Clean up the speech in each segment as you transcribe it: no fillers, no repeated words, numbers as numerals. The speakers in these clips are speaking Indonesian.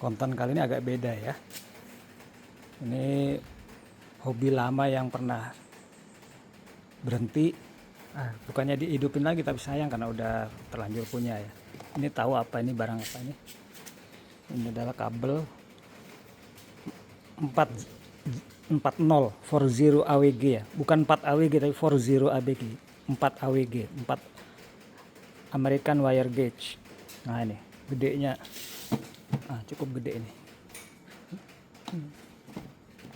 Konten kali ini agak beda ya. Ini hobi lama yang pernah berhenti. Bukannya dihidupin lagi, tapi sayang karena udah terlanjur punya ya. Ini tahu apa ini, barang apa ini? Ini adalah kabel 40 AWG ya. Bukan 4 AWG tapi 40 AWG. 4 AWG, 4 American Wire Gauge. Nah ini gedenya. Cukup gede ini.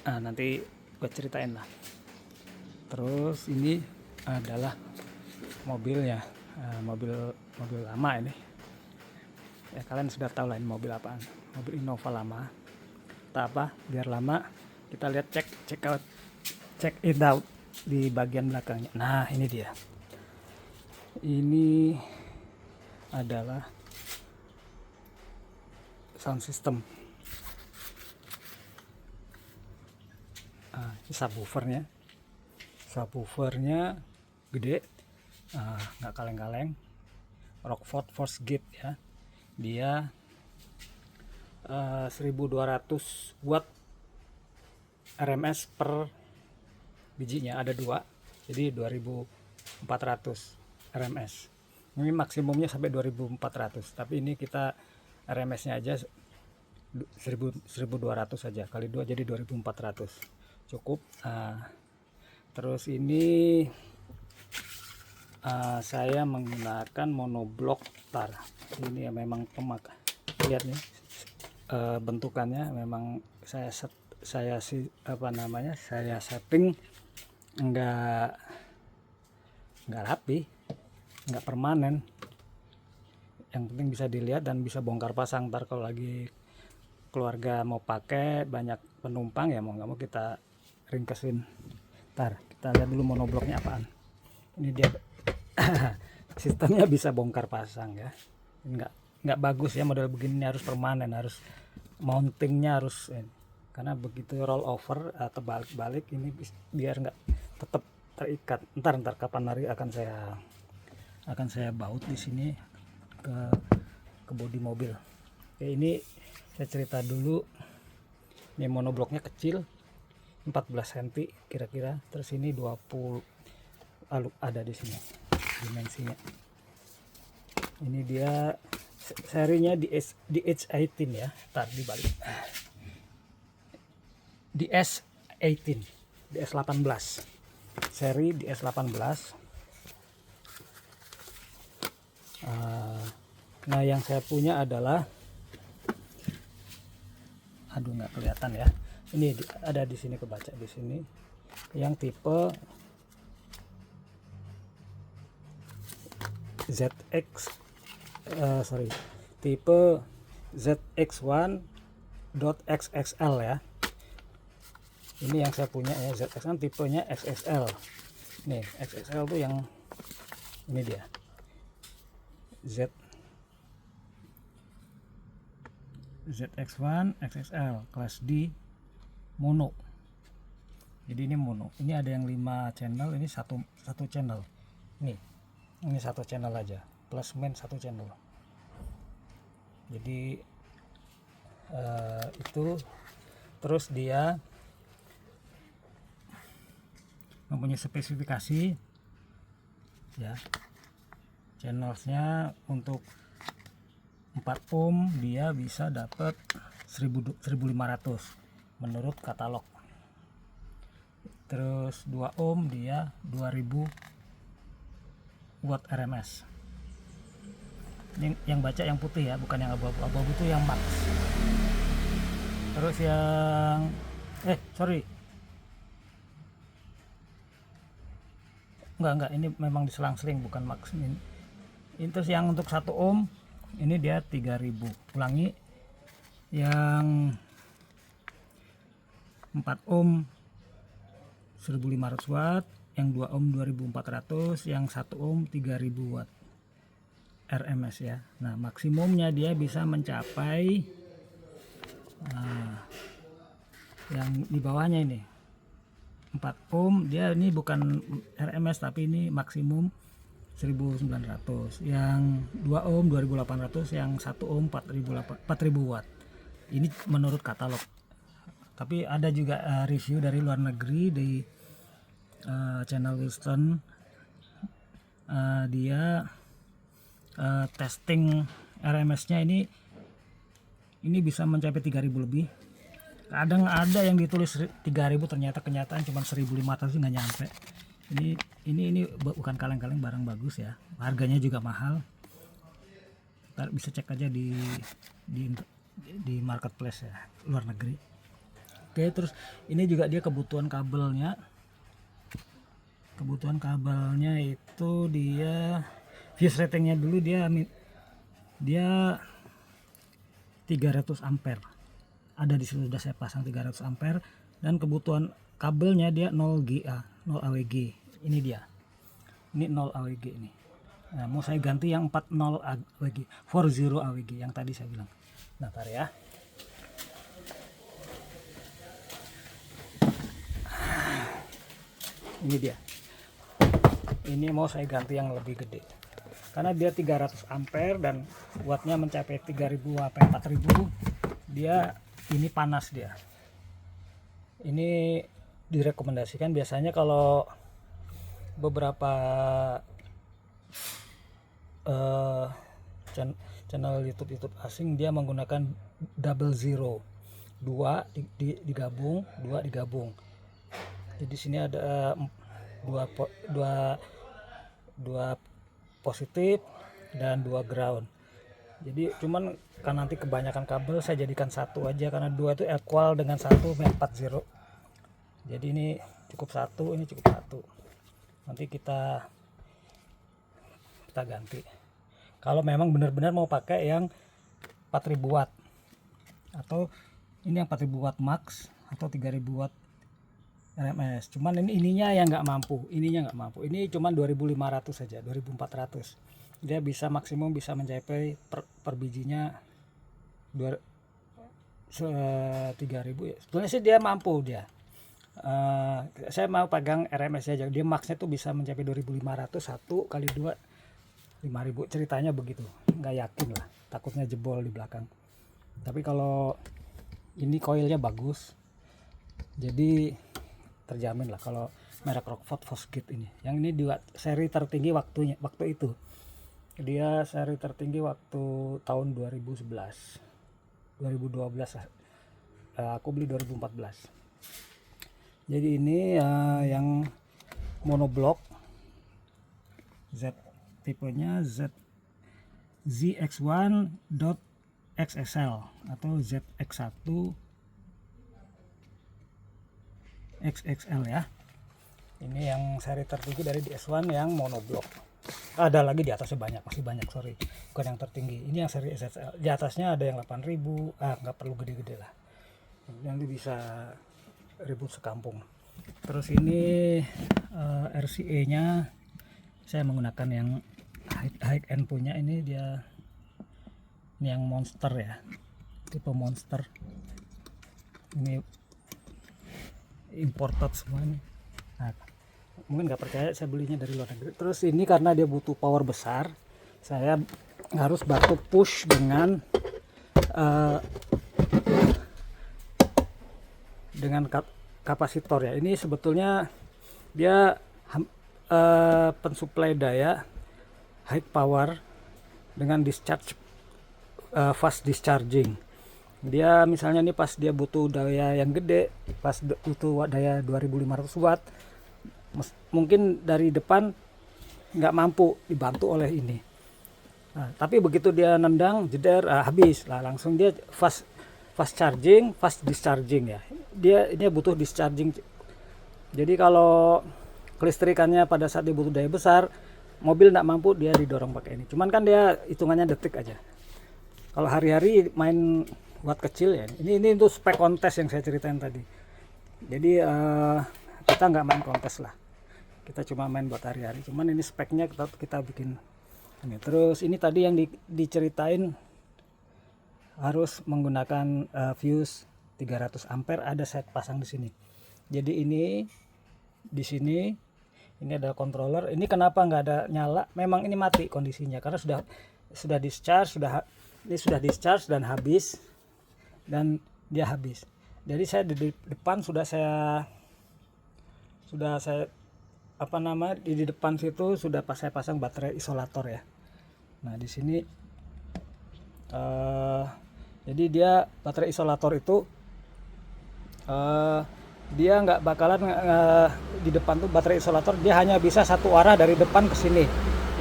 Nanti gue ceritain lah. Terus ini adalah mobilnya, mobil lama ini. Ya kalian sudah tahu lah ini mobil apaan. Mobil Innova lama. Tak apa, biar lama kita lihat check it out di bagian belakangnya. Nah ini dia. Ini adalah sound system. Ini subwoofernya gede, nggak kaleng-kaleng. Rockford Force Gate ya, dia 1200 watt RMS per bijinya, ada 2, jadi 2400 RMS. Ini maksimumnya sampai 2400, tapi ini kita RMS nya aja 1200 saja, kali 2 jadi 2400, cukup. Terus ini saya menggunakan monoblok tar. Ini ya memang pemakai, lihat nih, bentukannya memang saya setting enggak rapi, enggak permanen. Yang penting bisa dilihat dan bisa bongkar pasang. Ntar kalau lagi keluarga mau pakai, banyak penumpang ya, mau nggak mau kita ringkesin. Ntar kita lihat dulu monobloknya apaan. Ini dia. Sistemnya bisa bongkar pasang ya. Nggak bagus ya model begini, harus permanen, harus mountingnya harus ini. Karena begitu roll over atau balik-balik ini biar nggak tetap terikat. Ntar kapan hari akan saya baut di sini ke bodi mobil. Oke, ini saya cerita dulu. Ini monobloknya kecil, 14 cm kira-kira. Terus ini 20, lalu ada di sini dimensinya. Ini dia serinya di DS18 ya. Tar dibalik. DS18, DS18. Seri DS18. Nah yang saya punya adalah, nggak kelihatan ya, ini ada di sini, kebaca di sini, yang tipe tipe ZX1.XXL ya. Ini yang saya punya ya, ZX1 tipenya XXL. Nih XXL tuh yang ini dia, ZX1 XXL kelas D mono. Jadi ini mono. Ini ada yang 5 channel, ini satu channel. Ini satu channel aja, plus main 1 channel. Jadi itu. Terus dia mempunyai spesifikasi ya. Channelsnya untuk 4 ohm dia bisa dapat 1500 menurut katalog. Terus 2 ohm dia 2000 watt RMS. Ini yang baca yang putih ya, bukan yang abu-abu. Abu-abu itu yang max. Terus yang enggak, ini memang diselang-seling, bukan max. Ini terus yang untuk 1 ohm ini dia 3000. Ulangi, yang 4 ohm 1500 watt, yang 2 ohm 2400, yang 1 ohm 3000 watt RMS ya. Nah maksimumnya dia bisa mencapai yang di bawahnya ini 4 ohm, dia ini bukan RMS tapi ini maksimum 1900, yang 2 ohm 2800, yang 1 ohm 4000 watt. Ini menurut katalog, tapi ada juga review dari luar negeri di channel Wilson. Dia testing RMS-nya ini bisa mencapai 3000 lebih. Kadang ada yang ditulis 3000, ternyata kenyataan cuma 1500, nggak nyampe. Ini bukan kaleng-kaleng, barang bagus ya, harganya juga mahal. Kita bisa cek aja di marketplace ya, luar negeri. Oke, terus ini juga dia kebutuhan kabelnya itu dia fuse ratingnya dulu dia 300 ampere. Ada di sini sudah saya pasang 300 ampere, dan kebutuhan kabelnya dia 0 AWG. Ini dia. Ini 0 AWG ini. Nah, mau saya ganti yang 40 AWG, 40 AWG yang tadi saya bilang. Bentar ya. Ini dia. Ini mau saya ganti yang lebih gede. Karena dia 300 ampere dan wattnya mencapai 3000 sampai 4000. Dia ini panas dia. Ini direkomendasikan biasanya kalau beberapa channel YouTube asing dia menggunakan double zero, dua digabung. Jadi sini ada dua positif dan 2 ground. Jadi cuman kan nanti kebanyakan kabel saya jadikan satu aja, karena 2 itu equal dengan 1 40. Jadi ini cukup 1, ini cukup 1. Nanti kita ganti. Kalau memang benar-benar mau pakai yang 4000 watt, atau ini yang 4000 watt max atau 3000 watt RMS. Cuman ininya yang nggak mampu. Ini cuman 2500 saja, 2400. Dia bisa maksimum bisa mencapai per bijinya 3000 ya. Sebetulnya sih dia mampu dia. Saya mau pegang RMS aja. Dia maxnya tuh bisa mencapai 2500, 1 kali 2 5000, ceritanya begitu. Nggak yakin lah, takutnya jebol di belakang. Tapi kalau ini koilnya bagus, jadi terjamin lah kalau merek Rockford Fosgate ini. Yang ini di seri tertinggi waktu itu. Dia seri tertinggi waktu tahun 2011, 2012 lah. Aku beli 2014. Jadi ini yang monoblok, tipenya ZX1.XSL atau ZX1 XXL ya. Ini yang seri tertinggi dari DS1 yang monoblok. Ada lagi di atasnya masih banyak, sorry. Bukan yang tertinggi. Ini yang seri XXL. Di atasnya ada yang 8000. Nggak perlu gede-gede lah. Nanti bisa ribut sekampung. Terus ini RCA-nya saya menggunakan yang high end punya. Ini yang monster ya, tipe monster. Ini imported semuanya. Nah, mungkin nggak percaya, saya belinya dari luar negeri. Terus ini karena dia butuh power besar, saya harus bantu push dengan kapasitor ya. Ini sebetulnya dia pensuplai daya high power dengan discharge fast discharging. Dia misalnya nih pas dia butuh daya yang gede, pas butuh daya 2500 watt, mungkin dari depan nggak mampu dibantu oleh ini. Nah, tapi begitu dia nendang jeder, habis lah, langsung dia fast charging, fast discharging ya. Dia butuh discharging. Jadi kalau kelistrikannya pada saat dia butuh daya besar, mobil nggak mampu, dia didorong pakai ini. Cuman kan dia hitungannya detik aja. Kalau hari-hari main watt kecil ya, ini untuk spek kontes yang saya ceritain tadi. Jadi kita nggak main kontes lah, kita cuma main buat hari-hari. Cuman ini speknya kita bikin ini. Terus ini tadi yang diceritain harus menggunakan fuse 300 ampere, ada saya pasang di sini. Jadi ini di sini ini ada controller. Ini kenapa nggak ada nyala? Memang ini mati kondisinya karena sudah discharge, sudah discharge dan habis. dan dia habis. Jadi saya di depan sudah saya di depan situ sudah saya pasang baterai isolator ya. Nah di sini jadi dia baterai isolator itu dia nggak bakalan di depan tuh baterai isolator dia hanya bisa satu arah dari depan ke sini.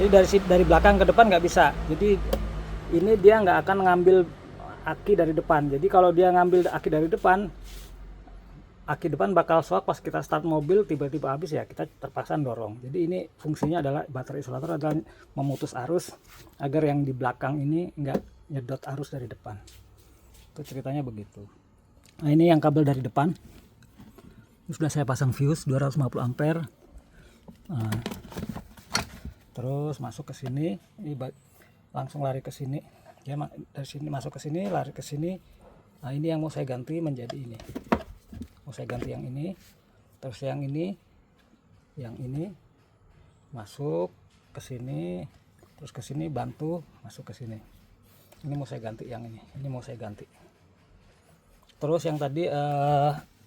Jadi dari belakang ke depan nggak bisa. Jadi ini dia nggak akan ngambil aki dari depan. Jadi kalau dia ngambil aki dari depan, aki depan bakal shock pas kita start mobil, tiba-tiba habis ya kita terpaksa dorong. Jadi ini fungsinya adalah baterai isolator adalah memutus arus agar yang di belakang ini nggak nyedot arus dari depan. Itu ceritanya begitu. Nah ini yang kabel dari depan sudah saya pasang fuse 250 ampere. Nah, terus masuk ke sini, ini langsung lari ke sini. Ya, dari sini masuk ke sini, lari ke sini. Nah ini yang mau saya ganti menjadi ini. Mau saya ganti yang ini, terus yang ini masuk ke sini, terus ke sini bantu masuk ke sini. Ini mau saya ganti yang ini mau saya ganti. Terus yang tadi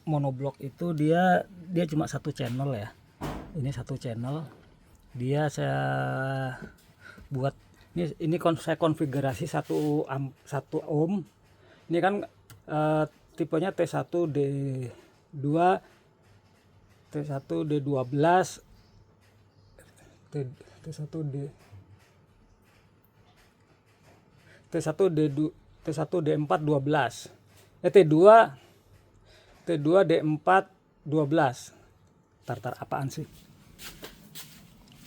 monoblok itu dia cuma satu channel ya. Ini satu channel. Dia saya buat ini saya konfigurasi 1 ohm. Ini kan tipenya T1D2, T1D12, T1D4 12. T2D4 12. Tar apaan sih?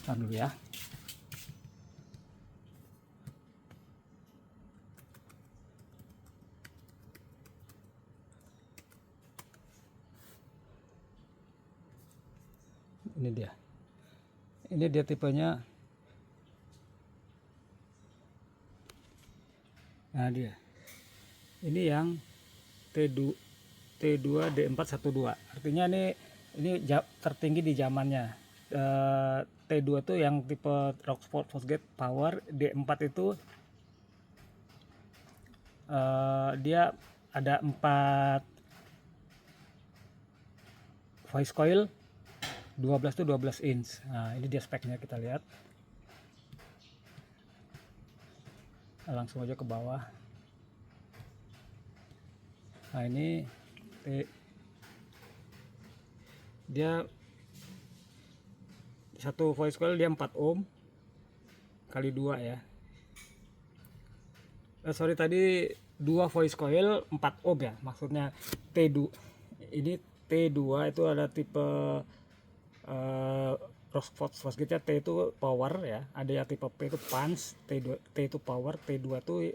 Tar dulu ya. Ini dia tipenya. Nah dia ini yang T2D412. Artinya ini tertinggi di zamannya. T2 tuh yang tipe Rockford Fosgate Power. D4 itu dia ada 4 voice coil, 12 tuh 12 inch. Nah ini dia speknya, kita lihat. Langsung aja ke bawah. Nah ini dia satu voice coil dia 4 ohm kali 2 ya. Sorry tadi 2 voice coil 4 ohm ya, maksudnya T2. Ini T2 itu ada tipe Rockford Fosgate T itu power ya, ada yang tipe P itu punch, T itu power, T2 itu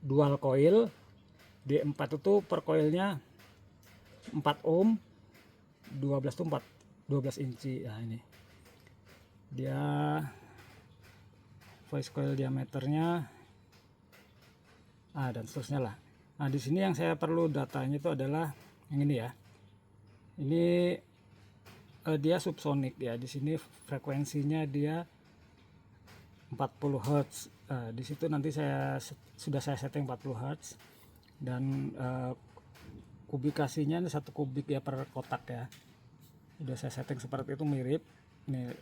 dual coil, D4 itu per coilnya 4 ohm, 12 itu 12 inci. Nah ini dia voice coil diameternya, dan seterusnya lah. Nah di sini yang saya perlu datanya itu adalah yang ini ya. Ini dia subsonic ya. Di sini frekuensinya dia 40 Hz. Di situ nanti sudah saya setting 40 Hz dan kubikasinya 1 kubik ya per kotak ya. Sudah saya setting seperti itu, mirip. Ini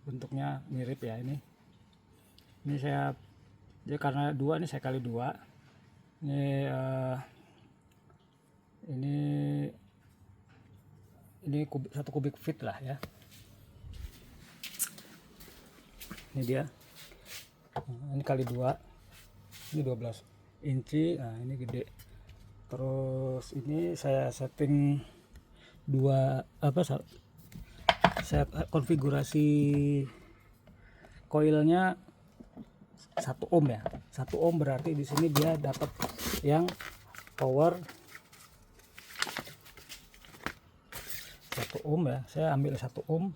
bentuknya mirip ya ini. Ini saya karena 2 ini saya kali 2. Ini 1 kubik feet lah ya. Ini dia. Ini kali 2. Ini 12 inci. Nah, ini gede. Terus ini saya setting saya konfigurasi koilnya 1 ohm ya. 1 ohm berarti di sini dia dapat yang power 1 ohm ya. Saya ambil 1 ohm.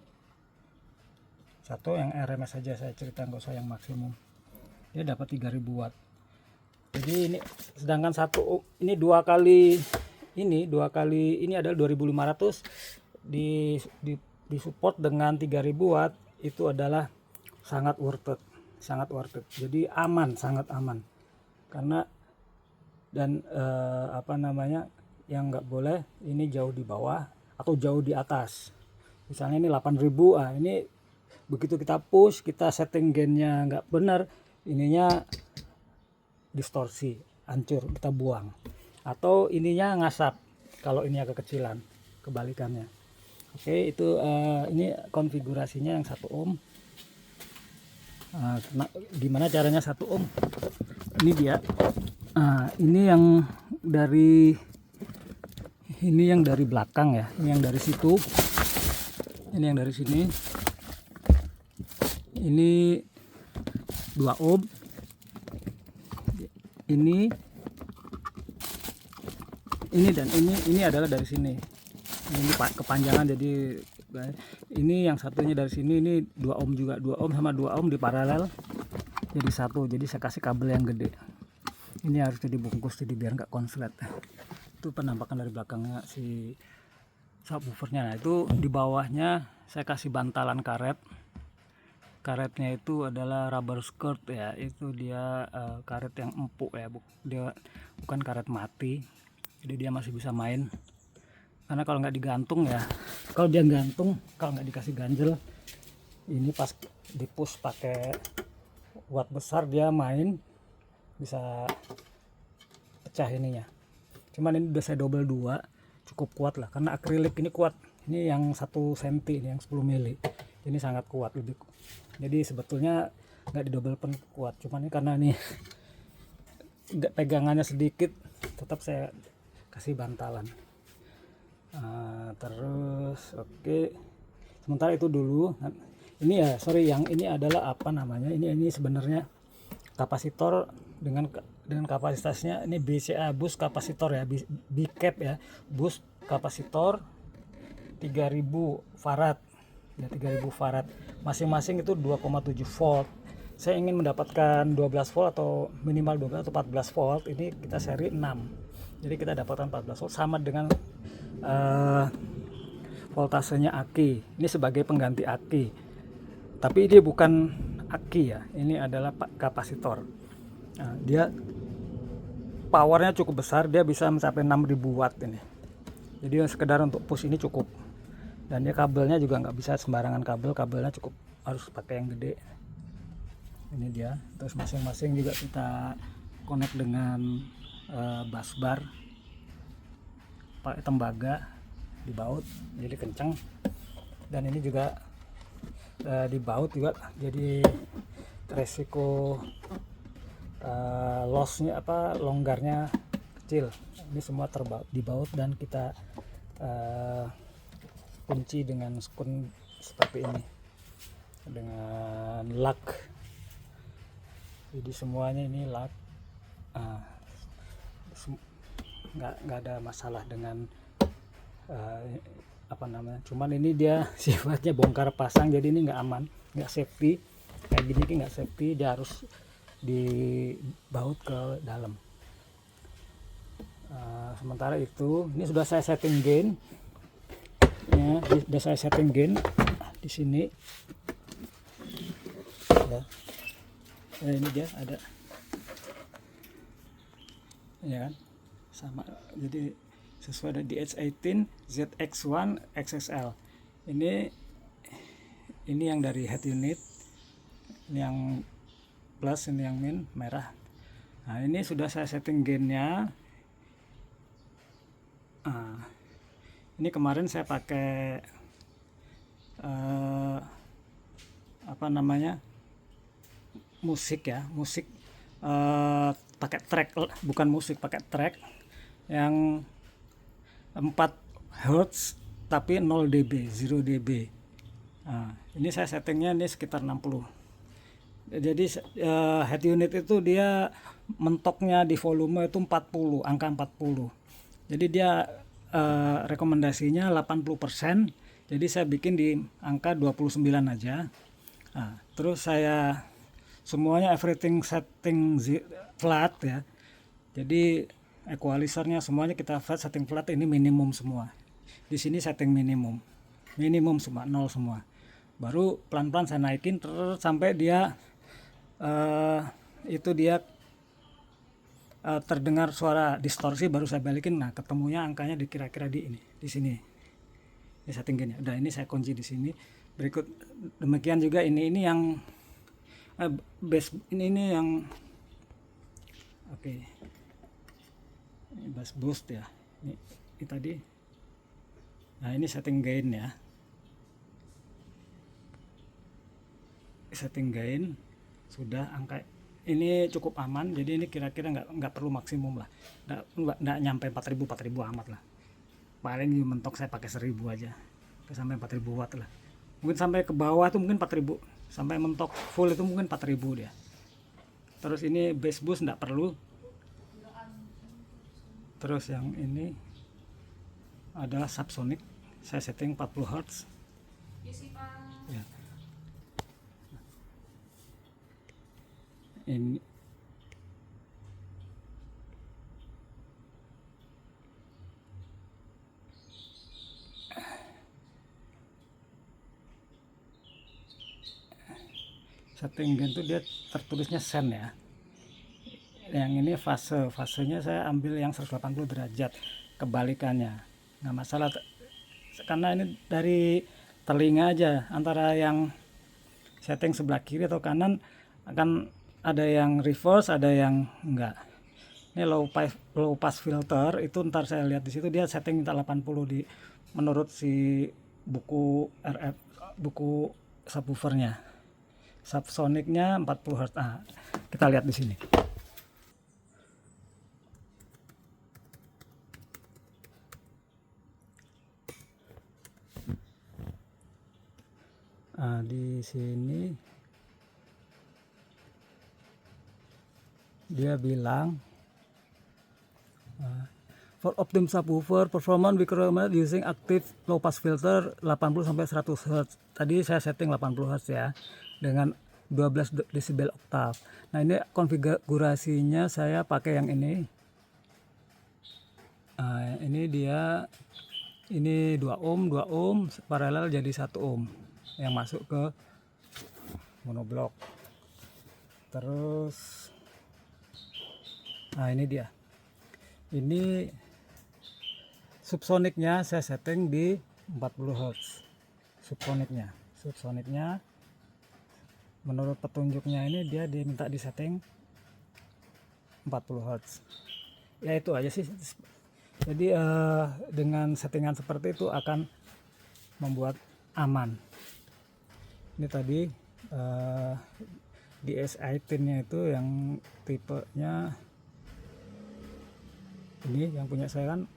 1 yang RMS saja saya cerita, nggak usah yang maksimum. Dia dapat 3000 watt. Jadi ini sedangkan 1 ini 2 kali ini adalah 2500 di support dengan 3000 watt, itu adalah sangat worth it. Jadi aman, sangat aman. karena dan apa namanya, yang nggak boleh ini jauh di bawah atau jauh di atas. Misalnya ini 8000, ini begitu kita push, kita setting gainnya nggak benar, ininya distorsi, hancur, kita buang. Atau ininya ngasap kalau ini agak kecilan, kebalikannya. Oke, itu ini konfigurasinya yang 1 ohm. Gimana caranya 1 ohm? Ini dia. Ini yang dari belakang ya, ini yang dari situ, ini yang dari sini, ini 2 ohm, ini dan ini adalah dari sini, ini kepanjangan, jadi ini yang satunya dari sini, ini 2 ohm juga, 2 ohm sama 2 ohm di paralel jadi satu. Jadi saya kasih kabel yang gede, ini harus dibungkus jadi biar nggak konslet. Itu penampakan dari belakangnya si subwoofernya. Nah, itu di bawahnya saya kasih bantalan karet. Karetnya itu adalah rubber skirt ya, itu dia karet yang empuk ya, dia bukan karet mati, jadi dia masih bisa main. Karena kalau nggak digantung ya, kalau dia gantung, kalau nggak dikasih ganjel, ini pas dipush pakai watt besar dia main bisa pecah ininya. Cuman ini udah saya double 2, cukup kuat lah, karena akrilik ini kuat. Ini yang 1 cm, ini yang 10 mili, ini sangat kuat, lebih. Jadi sebetulnya nggak di double pun kuat, cuman ini karena ini pegangannya sedikit, tetap saya kasih bantalan. Terus oke. Sementara itu dulu. Ini ya, sorry, yang ini adalah apa namanya? Ini sebenarnya kapasitor dengan kapasitasnya ini BCA, bus kapasitor ya, B cap ya, bus kapasitor 3000 farad ya, 3000 farad masing-masing, itu 2,7 volt. Saya ingin mendapatkan 12 volt atau minimal 12 atau 14 volt. Ini kita seri 6, jadi kita dapatkan 14 volt sama dengan voltasenya aki. Ini sebagai pengganti aki, tapi ini bukan aki ya, ini adalah kapasitor. Nah, dia powernya cukup besar, dia bisa mencapai 6000 watt ini. Jadi sekedar untuk push ini cukup. Dan dia kabelnya juga nggak bisa sembarangan kabelnya cukup, harus pakai yang gede. Ini dia. Terus masing-masing juga kita connect dengan busbar pakai tembaga di baut, jadi kencang. Dan ini juga di baut juga, jadi resiko lossnya longgarnya kecil. Ini semua di baut dan kita kunci dengan skun seperti ini dengan lock. Jadi semuanya ini lock, nggak ada masalah dengan apa namanya. Cuman ini dia sifatnya bongkar pasang, jadi ini nggak aman, nggak safety. Kayak gini nggak safety, dia harus dibaut ke dalam. Sementara itu ini sudah saya setting gain ya, sudah saya setting gain di sini ya. Ini dia ada ya kan, sama, jadi sesuai dengan DH18 ZX1 XXL. Ini yang dari head unit, ini yang plus, ini yang min merah. Nah, ini sudah saya setting gainnya. Ini kemarin saya pakai apa namanya, musik ya, pakai track, bukan musik, pakai track yang 4 Hz tapi 0 dB, 0 dB. Ini saya settingnya ini sekitar 60. Jadi head unit itu dia mentoknya di volume itu 40, angka 40. Jadi dia rekomendasinya 80%. Jadi saya bikin di angka 29 aja. Terus saya semuanya everything setting flat ya. Jadi equalizernya semuanya kita setting flat, ini minimum semua. Di sini setting minimum semua, 0 semua. Baru pelan-pelan saya naikin terus sampai dia itu dia terdengar suara distorsi, baru saya balikin. Nah, ketemunya angkanya kira-kira di ini, di sini. Ini setting gainnya. Udah, ini saya kunci di sini. Berikut demikian juga ini yang bass, ini yang oke. Ini bass boost ya. Ini tadi. Nah, ini setting gain ya. Setting gain sudah, angka ini cukup aman, jadi ini kira-kira nggak perlu maksimum lah, nggak nyampe 4000 amat lah, paling mentok saya pakai 1000 aja, sampai 4000 watt lah, mungkin sampai ke bawah tuh mungkin 4000, sampai mentok full itu mungkin 4000 dia. Terus ini bass boost nggak perlu. Terus yang ini adalah subsonic, saya setting 40 Hz ya. Ini setting gain itu dia tertulisnya sen ya. Yang ini fasenya saya ambil yang 180 derajat, kebalikannya nggak masalah, karena ini dari telinga aja, antara yang setting sebelah kiri atau kanan akan ada yang reverse, ada yang enggak. Ini low pass filter itu ntar saya lihat di situ dia setting minta 80 di menurut si buku RF, buku subwoofernya. Subsonicnya 40 Hz. Nah, kita lihat di sini. Nah, di sini dia bilang for optimum subwoofer performance requirement using active low pass filter 80 sampai 100 Hz. Tadi saya setting 80 Hz ya, dengan 12 desibel oktav. Nah, ini konfigurasinya saya pakai yang ini. Nah, ini dia, ini 2 ohm paralel jadi 1 ohm yang masuk ke monoblok. Terus nah, ini dia. Ini subsonicnya saya setting di 40 Hz. Subsonicnya menurut petunjuknya ini dia diminta di setting 40 Hz. Ya itu aja sih. Jadi dengan settingan seperti itu akan membuat aman. Ini tadi DSi pin-nya itu yang tipenya ini, yang punya saya kan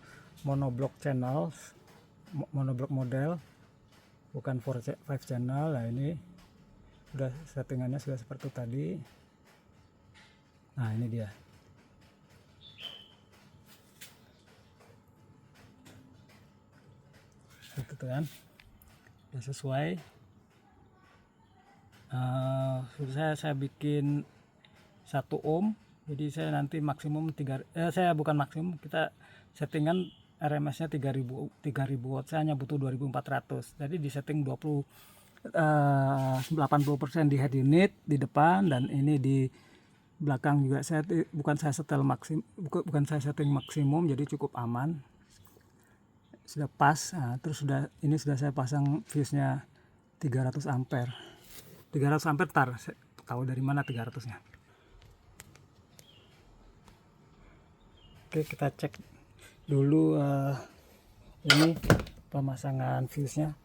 monoblock channel, monoblock model, bukan 5 channel. Nah, ini udah settingannya sudah seperti tadi. Nah, ini dia. Itu kan udah sesuai. Sudah saya bikin 1 ohm, jadi saya nanti maksimum saya bukan maksimum, kita settingan RMS nya 3000 watt, saya hanya butuh 2400, jadi di setting 80% di head unit di depan, dan ini di belakang juga saya bukan saya setting maksimum, jadi cukup aman, sudah pas. Nah, terus ini sudah saya pasang fuse nya 300 ampere. Tar tahu dari mana 300 nya. Oke, kita cek dulu ini pemasangan fuse nya.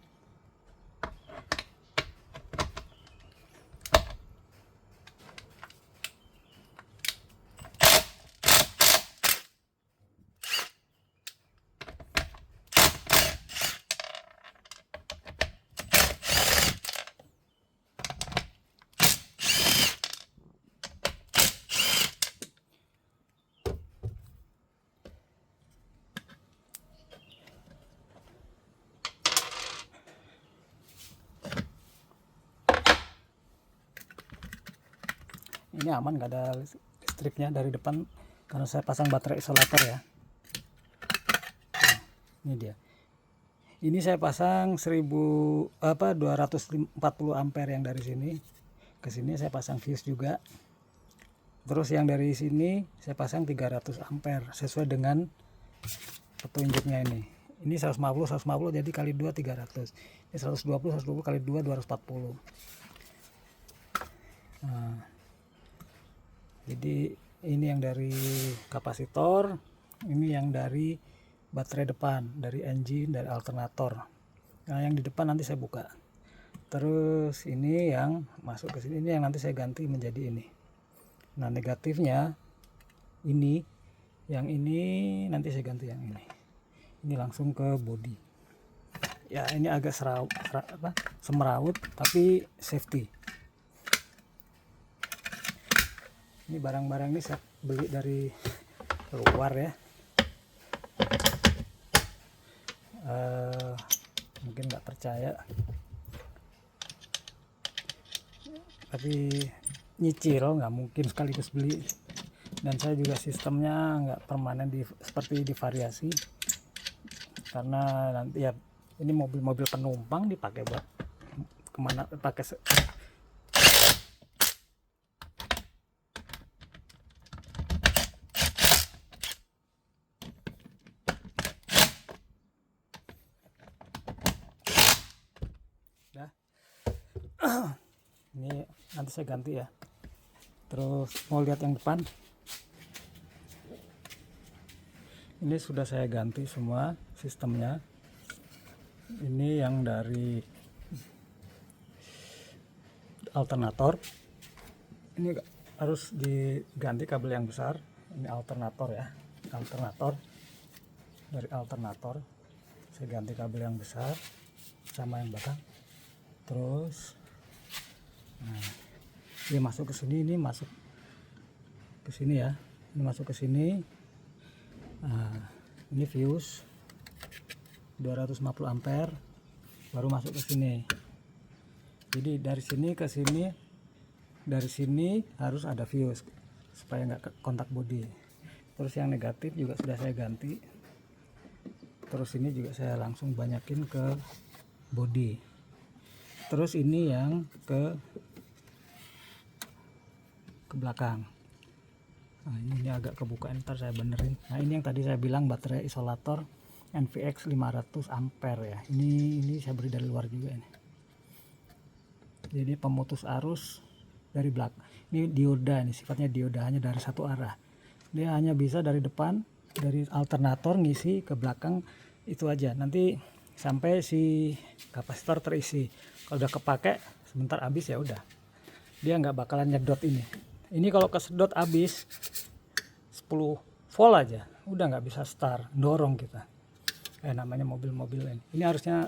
Ini aman, nggak ada listriknya dari depan karena saya pasang baterai isolator ya. Nah, ini dia. Ini saya pasang 240 ampere yang dari sini ke sini, saya pasang fuse juga. Terus yang dari sini saya pasang 300 ampere sesuai dengan petunjuknya ini. Ini 150 jadi kali 2 300. Ini 120 kali 2 240. Nah, jadi ini yang dari kapasitor, ini yang dari baterai depan, dari engine, dari alternator. Nah, yang di depan nanti saya buka. Terus ini yang masuk ke sini, ini yang nanti saya ganti menjadi ini. Nah, negatifnya ini, yang ini nanti saya ganti yang ini. Ini langsung ke bodi. Ya, ini agak semeraut tapi safety. Ini barang-barang ini saya beli dari luar ya. Mungkin nggak percaya, tapi nyicil nggak mungkin sekaligus beli. Dan saya juga sistemnya nggak permanen seperti divariasi, karena nanti ya ini mobil-mobil penumpang dipakai buat kemana, pakai ini nanti saya ganti ya. Terus mau lihat yang depan, ini sudah saya ganti semua sistemnya. Ini yang dari alternator, ini harus diganti kabel yang besar. Ini alternator ya, alternator, dari alternator saya ganti kabel yang besar sama yang belakang. Terus nah, ini masuk ke sini, ini masuk ke sini ya, ini masuk ke sini. Nah, ini fuse 250 ampere baru masuk ke sini. Jadi dari sini ke sini, dari sini harus ada fuse supaya nggak kontak bodi. Terus yang negatif juga sudah saya ganti. Terus ini juga saya langsung banyakin ke bodi. Terus ini yang ke belakang. Nah, ini agak kebuka, ntar saya benerin. Nah, ini yang tadi saya bilang baterai isolator NVX 500 ampere ya. Ini saya beli dari luar juga ini. Jadi pemutus arus dari belakang. Ini dioda, ini sifatnya dioda, hanya dari satu arah. Dia hanya bisa dari depan, dari alternator ngisi ke belakang, itu aja. Nanti sampai si kapasitor terisi. Kalau udah kepake sebentar habis ya udah. Dia nggak bakalan nyedot ini. Ini kalau kesedot habis 10 volt aja, udah nggak bisa start, dorong kita. Namanya mobil-mobil ini. Ini harusnya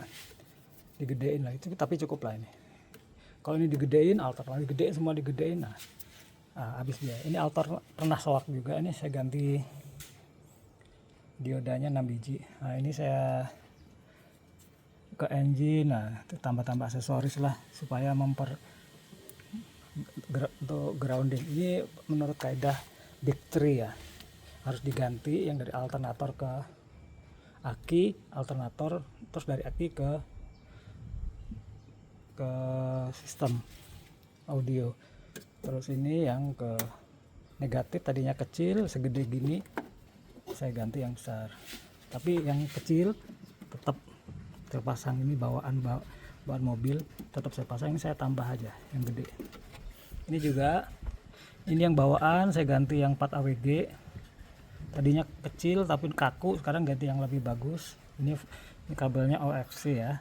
digedein lah, itu tapi cukup lah ini. Kalau ini digedein, alternator digedein, semua digedein, nah habis dia. Ini alter pernah soak juga, ini saya ganti diodanya 6 biji. Nah, ini saya ke engine, nah itu tambah-tambah aksesoris lah supaya untuk grounding. Ini menurut kaidah Big 3 ya, harus diganti yang dari alternator ke aki, alternator, terus dari aki ke sistem audio. Terus ini yang ke negatif, tadinya kecil segede gini, saya ganti yang besar. Tapi yang kecil tetap terpasang, ini bawaan mobil tetap saya pasang, ini saya tambah aja yang gede. Ini juga, ini yang bawaan saya ganti yang 4 AWG. Tadinya kecil tapi kaku, sekarang ganti yang lebih bagus. Ini kabelnya OFC ya,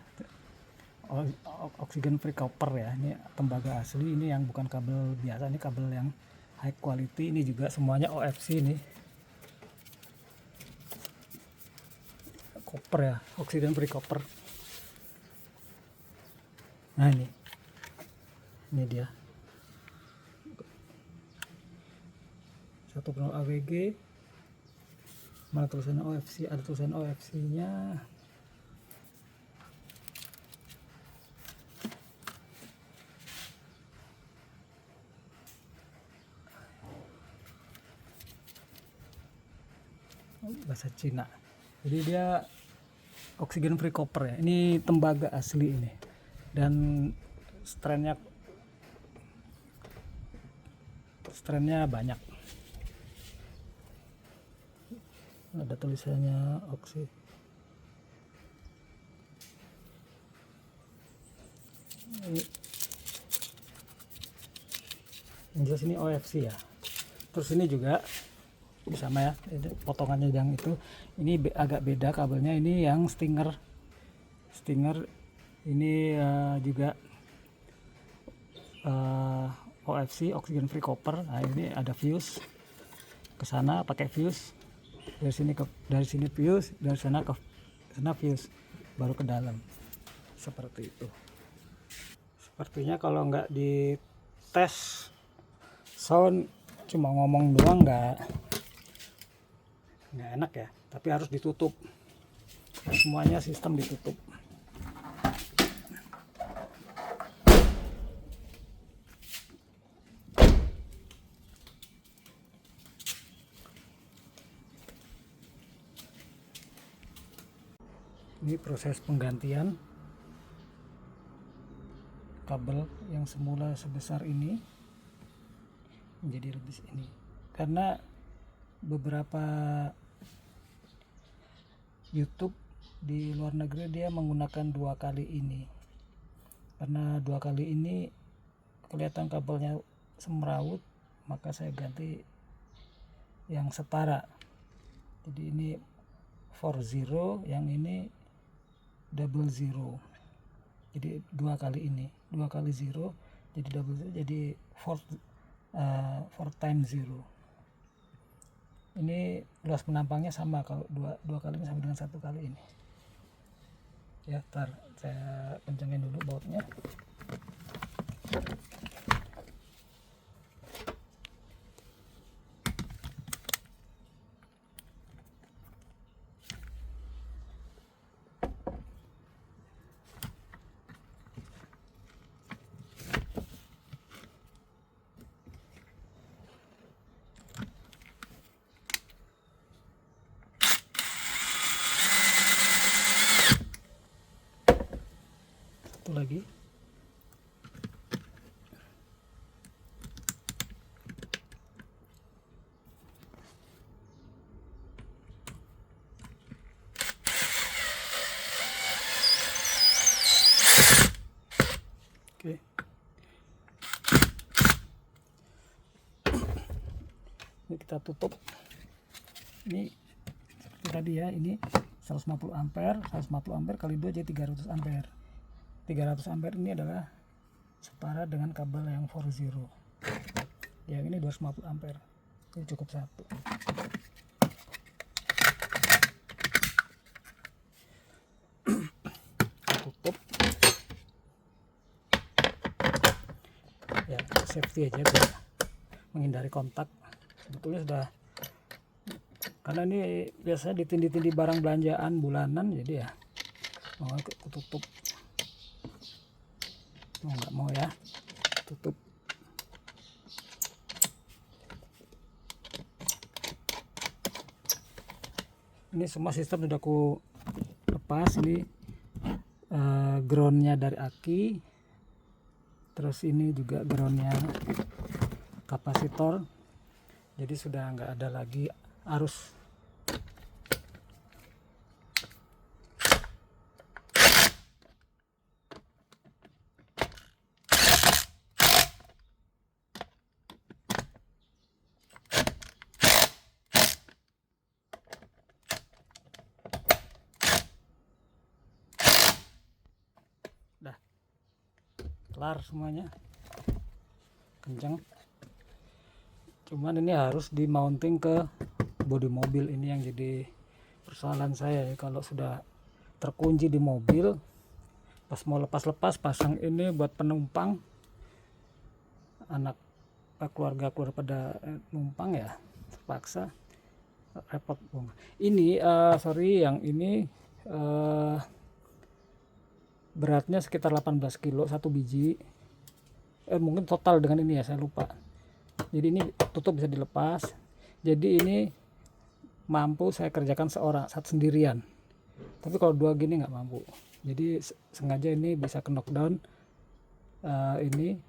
oxygen free copper ya. Ini tembaga asli, ini yang bukan kabel biasa, ini kabel yang high quality. Ini juga semuanya OFC nih, copper ya, oxygen free copper. Nah, ini dia 1 AWG. Mana tulisan OFC? Ada tulisan OFC nya. Bahasa Cina. Jadi dia oxygen free copper ya. Ini tembaga asli ini. Dan strandnya banyak, ada tulisannya oksi. Yang jelas ini OFC ya. Terus ini juga sama ya, potongannya yang itu. Ini agak beda kabelnya, ini yang Stinger ini juga OFC, oxygen free copper. Nah ini ada fuse ke sana, pakai fuse dari sini fuse, dari sana ke sana fuse, baru ke dalam, seperti itu. Sepertinya kalau nggak dites sound, cuma ngomong doang nggak enak ya, tapi harus ditutup. Semuanya sistem ditutup. Ini proses penggantian kabel yang semula sebesar ini menjadi lebih ini, karena beberapa YouTube di luar negeri dia menggunakan 2 kali ini, karena 2 kali ini kelihatan kabelnya semrawut, maka saya ganti yang setara. Jadi ini 40, yang ini 00. Jadi 2 kali ini, 2 kali 0 jadi double, jadi 4 times 0. Ini luas penampangnya sama, kalau dua kali ini sama dengan 1 kali ini ya. Ntar saya kencengin dulu bautnya. Satu lagi. Oke. Ini kita tutup. Ini seperti tadi ya, ini 150 ampere kali 2 jadi 300 ampere. 300 ampere ini adalah setara dengan kabel yang 40. Yang ini 250 ampere. Ini cukup satu. Tutup. Ya, safety aja biar menghindari kontak. Sebetulnya sudah, karena ini biasanya ditindih-tindih barang belanjaan bulanan, jadi ya mau aku tutup. Nggak mau ya, tutup. Ini semua sistem sudah aku lepas. Ini groundnya dari aki, terus ini juga groundnya kapasitor, jadi sudah nggak ada lagi arus. Dah kelar semuanya, kencang. Cuman ini harus di mounting ke bodi mobil. Ini yang jadi persoalan saya ya, kalau sudah terkunci di mobil, pas mau lepas pasang ini buat penumpang, anak keluarga pada numpang ya, terpaksa repot. Ini sorry, yang ini beratnya sekitar 18 kilo satu biji, mungkin total dengan ini ya, saya lupa. Jadi ini tutup bisa dilepas, jadi ini mampu saya kerjakan satu sendirian, tapi kalau 2 gini nggak mampu. Jadi sengaja ini bisa ke knockdown ini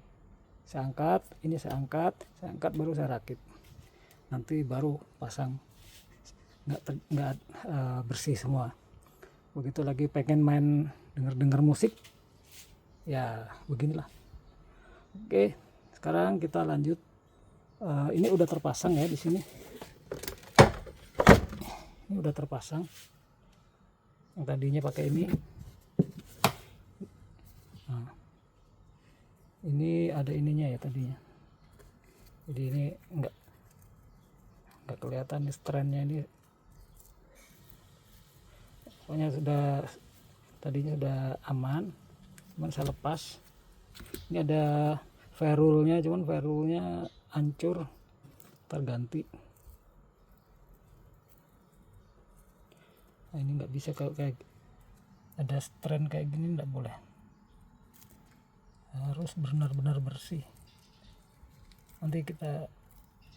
Saya angkat, ini saya angkat baru saya rakit. Nanti baru pasang, nggak bersih semua. Begitu lagi pengen main denger musik, ya beginilah. Oke, sekarang kita lanjut. Ini udah terpasang ya di sini. Ini udah terpasang. Yang tadinya pakai ini. Nah, ini ada ininya ya tadinya. Jadi ini nggak kelihatan nih strandnya ini. Pokoknya tadinya sudah aman, cuman saya lepas. Ini ada ferrulnya, cuman ferrulnya hancur, terganti. Nah, ini nggak bisa kalau kayak ada strand kayak gini, nggak boleh, harus benar-benar bersih. Nanti kita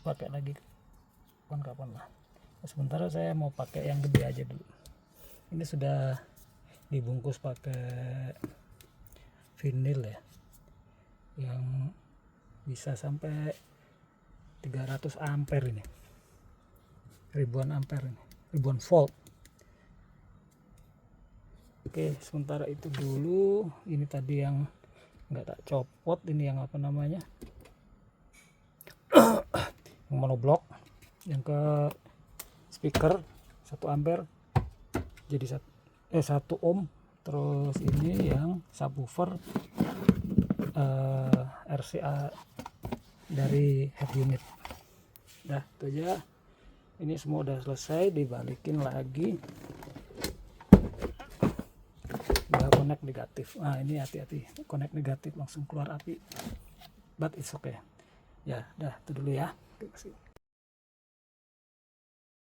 pakai lagi kapan-kapan lah. Sementara saya mau pakai yang gede aja dulu. Ini sudah dibungkus pakai vinil ya, yang bisa sampai 300 ampere ini, ribuan ampere ini, ribuan volt. Oke, sementara itu dulu. Ini tadi yang nggak tak copot, ini yang apa namanya, yang monoblok, yang ke speaker 1 ampere jadi 1 ohm. Terus ini yang subwoofer RCA dari head unit. Dah, itu aja. Ini semua udah selesai, dibalikin lagi. Udah connect negatif. Nah, ini hati-hati, connect negatif langsung keluar api. But it's okay. Ya, dah, itu dulu ya. Terima kasih.